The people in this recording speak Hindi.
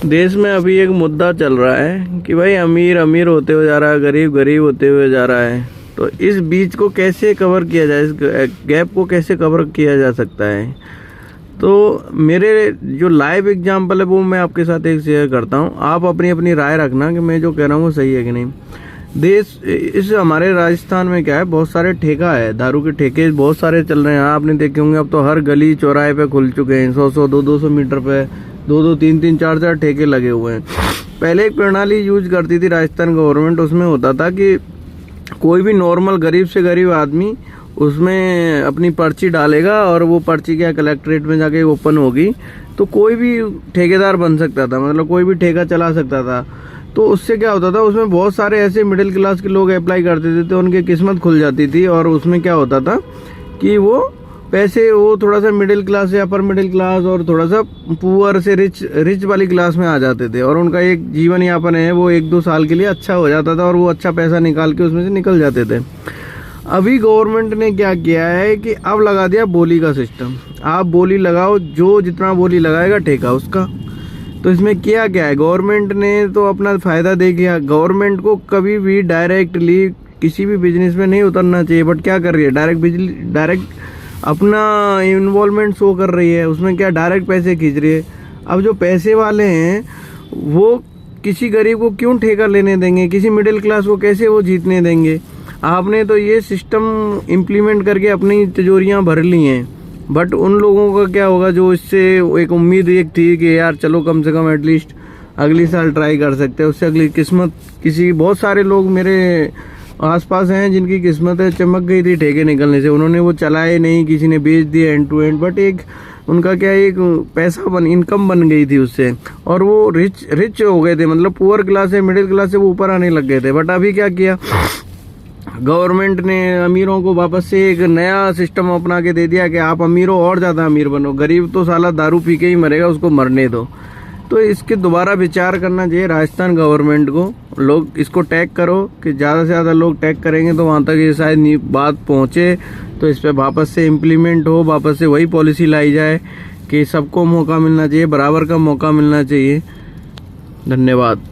देश में अभी एक मुद्दा चल रहा है कि भाई अमीर अमीर होते हुए जा रहा है, गरीब गरीब होते हुए जा रहा है। तो इस बीच को कैसे कवर किया जाए, इस गैप को कैसे कवर किया जा सकता है। तो मेरे जो लाइव एग्जांपल है वो मैं आपके साथ एक शेयर करता हूँ। आप अपनी अपनी राय रखना कि मैं जो कह रहा हूँ वो सही है कि नहीं। इस हमारे राजस्थान में क्या है, बहुत सारे ठेका है, दारू के ठेके बहुत सारे चल रहे हैं। आपने देखे होंगे, अब तो हर गली चौराहे पे खुल चुके हैं। 100-100 200-200 मीटर पे 2-2 3-3 4-4 ठेके लगे हुए हैं। पहले एक प्रणाली यूज करती थी राजस्थान गवर्नमेंट। उसमें होता था कि कोई भी नॉर्मल गरीब से गरीब आदमी उसमें अपनी पर्ची डालेगा और वो पर्ची क्या कलेक्ट्रेट में जाके ओपन होगी, तो कोई भी ठेकेदार बन सकता था, मतलब कोई भी ठेका चला सकता था। तो उससे क्या होता था, उसमें बहुत सारे ऐसे मिडिल क्लास के लोग अप्लाई करते थे, तो उनकी किस्मत खुल जाती थी। और उसमें क्या होता था कि वो पैसे, वो थोड़ा सा मिडिल क्लास या अपर मिडिल क्लास और थोड़ा सा पुअर से रिच वाली क्लास में आ जाते थे। और उनका एक जीवन यापन है वो 1-2 साल के लिए अच्छा हो जाता था और वो अच्छा पैसा निकाल के उसमें से निकल जाते थे। अभी गवर्नमेंट ने क्या किया है कि अब लगा दिया बोली का सिस्टम। आप बोली लगाओ, जो जितना बोली लगाएगा ठेका उसका। तो इसमें क्या है, गवर्नमेंट ने तो अपना फायदा देख लिया। गवर्नमेंट को कभी भी डायरेक्टली किसी भी बिजनेस में नहीं उतरना चाहिए, बट क्या कर रही है, डायरेक्ट अपना इन्वॉल्वमेंट शो कर रही है। उसमें क्या डायरेक्ट पैसे खींच रही है। अब जो पैसे वाले हैं वो किसी गरीब को क्यों ठेका लेने देंगे, किसी मिडिल क्लास को कैसे वो जीतने देंगे। आपने तो ये सिस्टम इम्प्लीमेंट करके अपनी तिजोरियां भर ली हैं, बट उन लोगों का क्या होगा जो इससे एक उम्मीद एक थी कि यार चलो कम से कम एटलीस्ट अगली साल ट्राई कर सकते हैं, उससे अगली किस्मत किसी, बहुत सारे लोग मेरे आसपास हैं जिनकी किस्मत है चमक गई थी ठेके निकलने से। उन्होंने वो चलाए नहीं, किसी ने बेच दिए एंड टू एंड, बट एक उनका क्या एक पैसा इनकम बन गई थी उससे, और वो रिच हो गए थे। मतलब पुअर क्लास से मिडिल क्लास से वो ऊपर आने लग गए थे। बट अभी क्या किया गवर्नमेंट ने, अमीरों को वापस से एक नया सिस्टम अपना के दे दिया कि आप अमीरों और ज़्यादा अमीर बनो, गरीब तो साला दारू पी के ही मरेगा, उसको मरने दो। तो इसके दोबारा विचार करना चाहिए राजस्थान गवर्नमेंट को। लोग इसको टैग करो कि ज़्यादा से ज़्यादा लोग टैग करेंगे तो वहाँ तक ये शायद बात पहुँचे, तो इस पर वापस से इम्प्लीमेंट हो, वापस से वही पॉलिसी लाई जाए कि सबको मौका मिलना चाहिए, बराबर का मौका मिलना चाहिए। धन्यवाद।